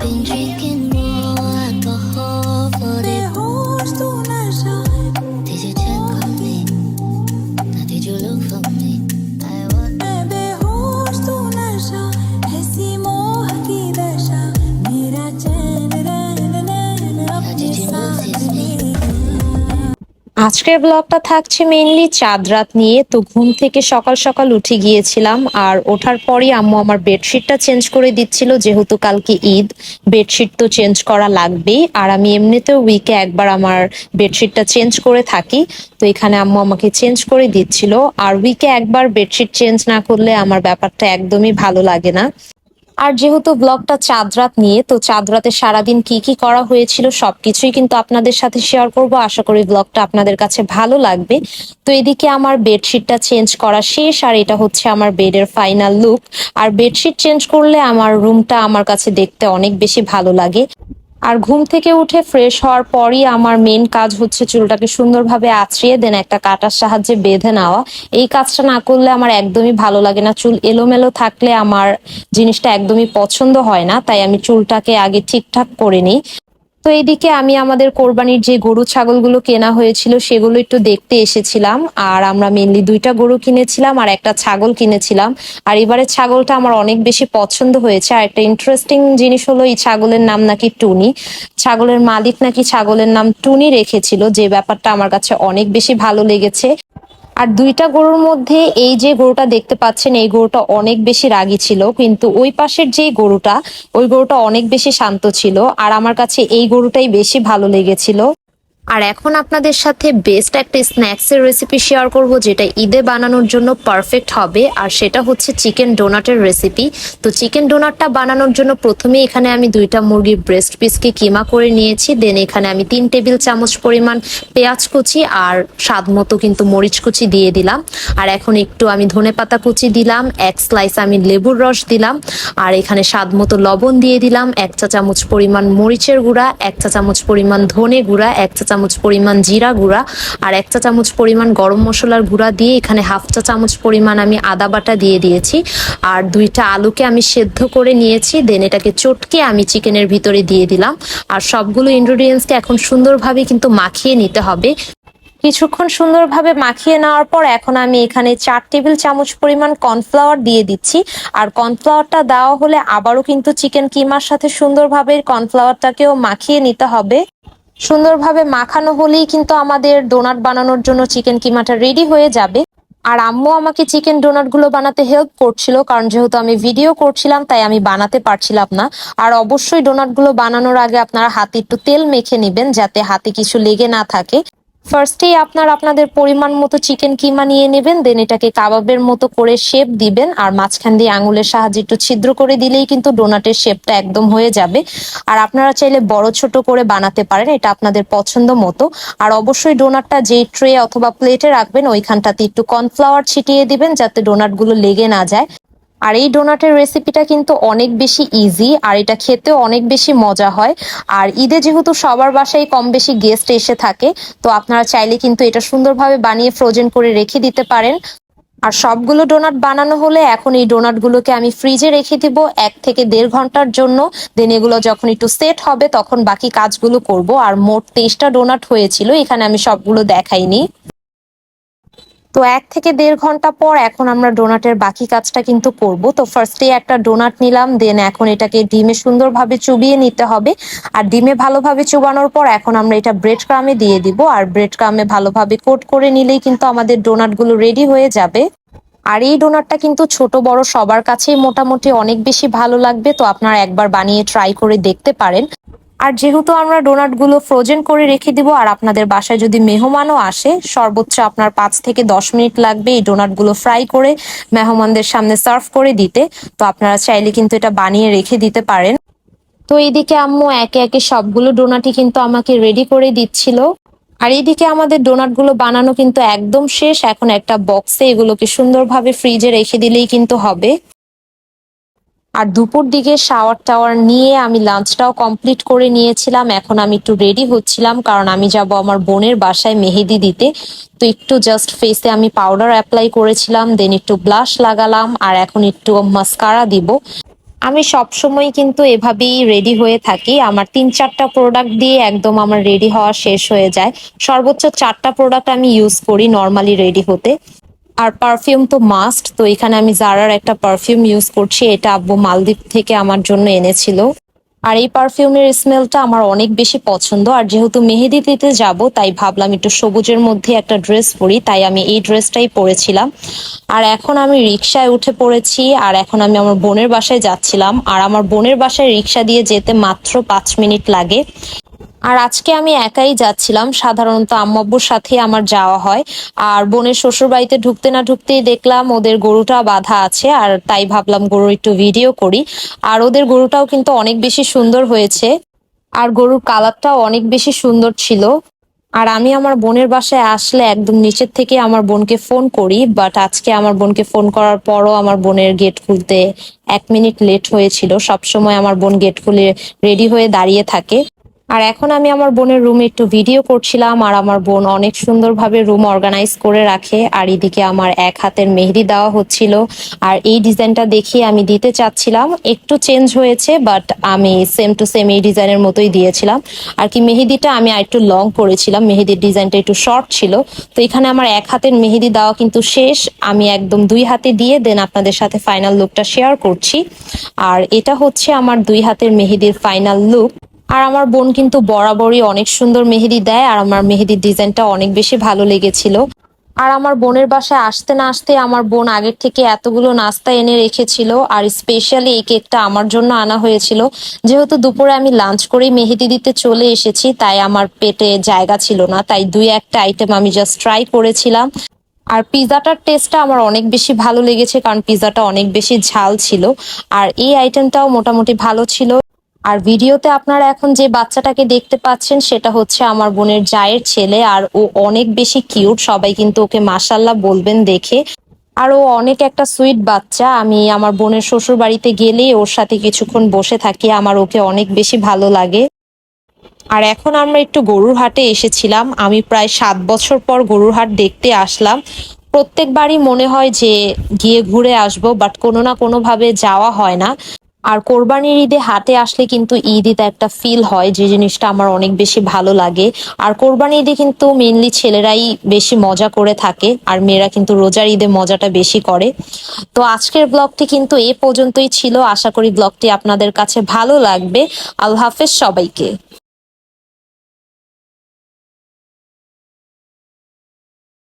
Been drinking more alcohol for the horse to nasa. Did you check on me? Now did you look for me? I want baby horse to nasa. ऐसी मोह की दशा मेरा चैन रैन नैन अपने साथ ले। আজকের ব্লগটা থাকছে মেইনলি চাঁদ রাত নিয়ে। তো ঘুম থেকে সকাল সকাল উঠে গিয়েছিলাম, আর ওঠার পরই আম্মু আমার বেডশিটটা চেঞ্জ করে দিচ্ছিল, যেহেতু কালকে ঈদ, বেডশিট তো চেঞ্জ করা লাগবেই। আর আমি এমনিতেও উইকে একবার আমার বেডশিটটা চেঞ্জ করে থাকি, তো এখানে আম্মু আমাকে চেঞ্জ করে দিচ্ছিল। আর উইকে একবার বেডশিট চেঞ্জ না করলে আমার ব্যাপারটা একদমই ভালো লাগে না। আর যেহেতু ব্লগটা চাঁদ রাত নিয়ে, তো চাঁদ রাতে সারাদিন কি কি করা হয়েছিল সবকিছুই কিন্তু আপনাদের সাথে শেয়ার করব। আশা করি ব্লগটা আপনাদের কাছে ভালো লাগবে। তো এদিকে আমার বেডশিটটা চেঞ্জ করা শেষ, আর এটা হচ্ছে আমার বেডের ফাইনাল লুক। আর বেডশিট চেঞ্জ করলে আমার রুমটা আমার কাছে দেখতে অনেক বেশি ভালো লাগে। আর ঘুম থেকে উঠে ফ্রেশ হওয়ার পরই আমার মেন কাজ হচ্ছে চুলটাকে সুন্দরভাবে আঁচড়িয়ে দেন একটা কাঁটার সাহায্যে বেঁধে নেওয়া। এই কাজটা না করলে আমার একদমই ভালো লাগে না। চুল এলোমেলো থাকলে আমার জিনিসটা একদমই পছন্দ হয় না, তাই আমি চুলটাকে আগে ঠিকঠাক করে নিই। তো এইদিকে আমি আমাদের কোরবানির যে গরু ছাগলগুলো কেনা হয়েছিল সেগুলো একটু দেখতে এসেছিলাম। আর আমরা মেনলি দুইটা গরু কিনেছিলাম আর একটা ছাগল কিনেছিলাম। আর এবারে ছাগলটা আমার অনেক বেশি পছন্দ হয়েছে। আর একটা ইন্টারেস্টিং জিনিস হলো, এই ছাগলের নাম নাকি টুনি। ছাগলের মালিক নাকি ছাগলের নাম টুনি রেখেছিল, যে ব্যাপারটা আমার কাছে অনেক বেশি ভালো লেগেছে। আর দুইটা গরুর মধ্যে এই যে গরুটা দেখতে পাচ্ছেন, এই গরুটা অনেক বেশি রাগী ছিল, কিন্তু ওই পাশের যে গরুটা, ওই গরুটা অনেক বেশি শান্ত ছিল। আর আমার কাছে এই গরুটাই বেশি ভালো লেগেছিল। আর এখন আপনাদের সাথে বেস্ট একটা স্ন্যাক্স এর রেসিপি শেয়ার করব, যেটা ঈদে বানানোর জন্য পারফেক্ট হবে। আর সেটা হচ্ছে চিকেন ডোনাটের রেসিপি। তো চিকেন ডোনাটটা বানানোর জন্য প্রথমে এখানে আমি দুইটা মুরগির ব্রেস্ট পিসকে কিমা করে নিয়েছি। দেন এখানে আমি 3 টেবিল চামচ পরিমাণ পেঁয়াজ কুচি আর স্বাদ মতো কিন্তু মরিচ কুচি দিয়ে দিলাম। আর এখন একটু আমি ধনেপাতা কুচি দিলাম, 1 স্লাইস আমি লেবুর রস দিলাম। আর এখানে স্বাদ মতো লবণ দিয়ে দিলাম, 1 চা চামচ পরিমাণ মরিচের গুঁড়া, 1 চা চামচ পরিমাণ ধনে গুঁড়া, 1 চা চামচ পরিমাণ জিরা গুঁড়া, আর 1 চা চামচ পরিমাণ গরম মশলার গুঁড়া দিয়ে এখানে 1/2 চা চামচ পরিমাণ আমি আদা বাটা দিয়ে দিয়েছি। আর দুইটা আলুকে আমি সেদ্ধ করে নিয়েছি। দেন এটাকে চটকে আমি চিকেনের ভিতরে দিয়ে দিলাম। আর সবগুলো ইনগ্রেডিয়েন্টসকে এখন সুন্দরভাবে কিন্তু মাখিয়ে নিতে হবে। কিছুক্ষণ সুন্দরভাবে মাখিয়ে নেওয়ার পর এখন আমি এখানে 4 টেবিল চামচ পরিমাণ কর্নফ্লাওয়ার দিয়ে দিচ্ছি। আর কর্নফ্লাওয়ারটা দেওয়া হলে আবারও কিন্তু চিকেন কিমার সাথে সুন্দরভাবে কর্নফ্লাওয়ারটাকেও মাখিয়ে নিতে হবে। সুন্দরভাবে মাখানো হলেই কিন্তু আমাদের ডোনাট বানানোর জন্য চিকেন কিমাটা রেডি হয়ে যাবে। আর আম্মু আমাকে চিকেন ডোনাট গুলো বানাতে হেল্প করছিল, কারণ যেহেতু আমি ভিডিও করছিলাম তাই আমি বানাতে পারছিলাম না। আর অবশ্যই ডোনাট গুলো বানানোর আগে আপনারা হাতে একটু তেল মেখে নেবেন, যাতে হাতে কিছু লেগে না থাকে। ফার্স্টেই আপনারা আপনাদের পরিমাণ মতো চিকেন কিমা নিয়ে নেবেন। দেন এটাকে কাবাবের মতো করে শেপ দিবেন, আর মাঝখান দিয়ে আঙুলের সাহায্যে একটু ছিদ্র করে দিলেই কিন্তু ডোনাটের শেপটা একদম হয়ে যাবে। আর আপনারা চাইলে বড় ছোট করে বানাতে পারেন, এটা আপনাদের পছন্দ মতো। আর অবশ্যই ডোনাটটা যেই ট্রে অথবা প্লেটে রাখবেন ওইখানটাতে একটু কর্নফ্লাওয়ার ছিটিয়ে দিবেন, যাতে ডোনাটগুলো লেগে না যায়। আর এই ডোনাটের রেসিপিটা কিন্তু অনেক বেশি ইজি, আর এটা খেতেও অনেক বেশি মজা হয়। আর ঈদে যেহেতু সবার বাসায় কম বেশি গেস্ট এসে থাকে, তো আপনারা চাইলে কিন্তু এটা সুন্দরভাবে বানিয়ে ফ্রোজেন করে রেখে দিতে পারেন। আর সবগুলো ডোনাট বানানো হলে এখন এই ডোনাটগুলোকে আমি ফ্রিজে রেখে দিব 1 থেকে 1.5 ঘন্টার জন্য। দেন এগুলো যখন একটু সেট হবে তখন বাকি কাজগুলো করব। আর মোট 23টা ডোনাট হয়েছিল, এখানে আমি সবগুলো দেখাইনি। তো 1 থেকে 1.5 ঘন্টা পর এখন আমরা ডোনাটের বাকি কাজটা কিন্তু করব। তো ফার্স্টে একটা ডোনাট নিলাম, দেন এখন এটাকে ডিমে সুন্দরভাবে চুবিয়ে নিতে হবে। আর ডিমে ভালোভাবে চুবানোর পর এখন আমরা এটা ব্রেড ক্রামে দিয়ে দিব। আর ব্রেড ক্রামে ভালোভাবে কোট করে নিলেই কিন্তু আমাদের ডোনাটগুলো রেডি হয়ে যাবে। আর এই ডোনাটটা কিন্তু ছোট বড় সবার কাছেই মোটামুটি অনেক বেশি ভালো লাগবে, তো আপনারা একবার বানিয়ে ট্রাই করে দেখতে পারেন। আর যেহেতু আমরা ডোনাট গুলো ফ্রোজেন করে রেখে দিব, আর আপনাদের বাসায় যদি মেহমানও আসে, সর্বোচ্চ আপনার 5 থেকে 10 মিনিট লাগবে এই ডোনাট গুলো ফ্রাই করে মেহমানদের সামনে সার্ভ করে দিতে। তো আপনারা চাইলে কিন্তু এটা বানিয়ে রেখে দিতে পারেন। তো এইদিকে আম্মু একে একে সবগুলো ডোনাটই কিন্তু আমাকে রেডি করে দিচ্ছিল। আর এইদিকে আমাদের ডোনাট গুলো বানানো কিন্তু একদম শেষ। এখন একটা বক্সে এগুলোকে সুন্দরভাবে ফ্রিজে রেখে দিলেই কিন্তু হবে। আর দুপুর দিকে শাওয়ার টাওয়ার নিয়ে আমি লাঞ্চটাও কমপ্লিট করে নিয়েছিলাম। এখন আমি একটু রেডি হচ্ছিলাম, কারণ আমি যাব আমার বোনের বাসায় মেহেদি দিতে। তো একটু জাস্ট ফেসে আমি পাউডার অ্যাপ্লাই করেছিলাম, দেন একটু ব্লাশ লাগালাম, আর এখন একটু মাস্কারা দিব। আমি সবসময় কিন্তু এভাবেই রেডি হয়ে থাকি। আমার ৩-৪টা প্রোডাক্ট দিয়ে একদম আমার রেডি হওয়া শেষ হয়ে যায়। সর্বোচ্চ ৪টা প্রোডাক্ট আমি ইউজ করি নরমালি রেডি হতে। আর পারফিউম তো মাস্ট। তো এখানে আমি জারার একটা পারফিউম ইউজ করছি। এটা আব্বু মালদ্বীপ থেকে আমার জন্য এনেছিল। আর এই পারফিউমের স্মেলটা আমার অনেক বেশি পছন্দ। আর যেহেতু মেহেদি দিতে যাব, তাই ভাবলাম একটু সবুজের মধ্যে একটা ড্রেস পরি, তাই আমি এই ড্রেসটাই পরেছিলাম। আর এখন আমি রিক্সায় উঠে পড়েছি, আর এখন আমি আমার বোনের বাসায় যাচ্ছিলাম। আর আমার বোনের বাসায় রিক্সা দিয়ে যেতে মাত্র 5 মিনিট লাগে। আর আজকে আমি একাই যাচ্ছিলাম। সাধারণত আম্মু আব্বুর সাথে আমার যাওয়া হয়। আর বোনের শ্বশুর বাড়িতে ঢুকতে না ঢুকতেই দেখলাম ওদের গরুটা বাঁধা আছে, আর তাই ভাবলাম গরুর একটু ভিডিও করি। আর ওদের গরুটাও কিন্তু অনেক বেশি সুন্দর হয়েছে, আর গরুর কালারটাও অনেক বেশি সুন্দর ছিল। আর আমি আমার বোনের বাসায় আসলে একদম নিচের থেকে আমার বোনকে ফোন করি, বাট আজকে আমার বোনকে ফোন করার পরও আমার বোনের গেট খুলতে 1 মিনিট লেট হয়েছিল। সবসময় আমার বোন গেট খুলে রেডি হয়ে দাঁড়িয়ে থাকে। আর এখন আমি আমার বোনের রুমে একটু ভিডিও করছিলাম। আর আমার বোন অনেক সুন্দরভাবে রুম অর্গানাইজ করে রাখে। আর এদিকে আমার এক হাতের মেহেদি দেওয়া হচ্ছিল। আর এই ডিজাইনটা দেখিয়ে আমি দিতে চাচ্ছিলাম, একটু চেঞ্জ হয়েছে, বাট আমি সেম টু সেম এই ডিজাইনের মতোই দিয়েছিলাম। আর কি মেহেদিটা আমি আর একটু লং করেছিলাম, মেহেদির ডিজাইনটা একটু শর্ট ছিল। তো এখানে আমার এক হাতের মেহেদি দেওয়া কিন্তু শেষ। আমি একদম 2 হাতে দিয়ে দেন আপনাদের সাথে ফাইনাল লুকটা শেয়ার করছি। আর এটা হচ্ছে আমার 2 হাতের মেহেদির ফাইনাল লুক। আর আমার বোন কিন্তু বরাবরই অনেক সুন্দর মেহেদি দেয়, আর আমার মেহেদির ডিজাইনটা অনেক বেশি ভালো লেগেছিল। আর আমার বোনের বাসায় আসতে না আসতে আমার বোন আগের থেকে এতগুলো নাস্তা এনে রেখেছিল। আর স্পেশালি এই কেকটা আমার জন্য আনা হয়েছিল। যেহেতু দুপুরে আমি লাঞ্চ করেই মেহেদি দিতে চলে এসেছি, তাই আমার পেটে জায়গা ছিল না, তাই 2-1টা আইটেম আমি জাস্ট ট্রাই করেছিলাম। আর পিজাটার টেস্টটা আমার অনেক বেশি ভালো লেগেছে, কারণ পিজাটা অনেক বেশি ঝাল ছিল। আর এই আইটেমটাও মোটামুটি ভালো ছিল। আর ভিডিওতে আপনারা এখন যে বাচ্চাটাকে দেখতে পাচ্ছেন, সেটা হচ্ছে আমার বোনের জায়ের ছেলে। আর ও অনেক বেশি কিউট, সবাই কিন্তু ওকে মাশাল্লাহ বলবেন দেখে। আর ও অনেক একটা সুইট বাচ্চা। আমি আমার বোনের শ্বশুর বাড়িতে গেলেই ওর সাথে কিছুক্ষণ বসে থাকি, আমার ওকে অনেক বেশি ভালো লাগে। আর এখন আমরা একটু গরুর হাটে এসেছিলাম। আমি প্রায় 7 বছর পর গরুর হাট দেখতে আসলাম। প্রত্যেকবারই মনে হয় যে গিয়ে ঘুরে আসবো, বাট কোনো না কোনো ভাবে যাওয়া হয় না। আর কোরবানির ঈদে হাটে আসলে কিন্তু ঈদে একটা ফিল হয়, যে জিনিসটা আমার অনেক বেশি ভালো লাগে। আর কোরবানির ঈদে কিন্তু মেইনলি ছেলেরাই বেশি মজা করে থাকে, আর মেয়েরা কিন্তু রোজার ঈদে মজাটা বেশি করে। তো আজকের ব্লগটি কিন্তু এ পর্যন্তই ছিল। আশা করি ব্লগটি আপনাদের কাছে ভালো লাগবে। আল্লাহ হাফেজ সবাইকে।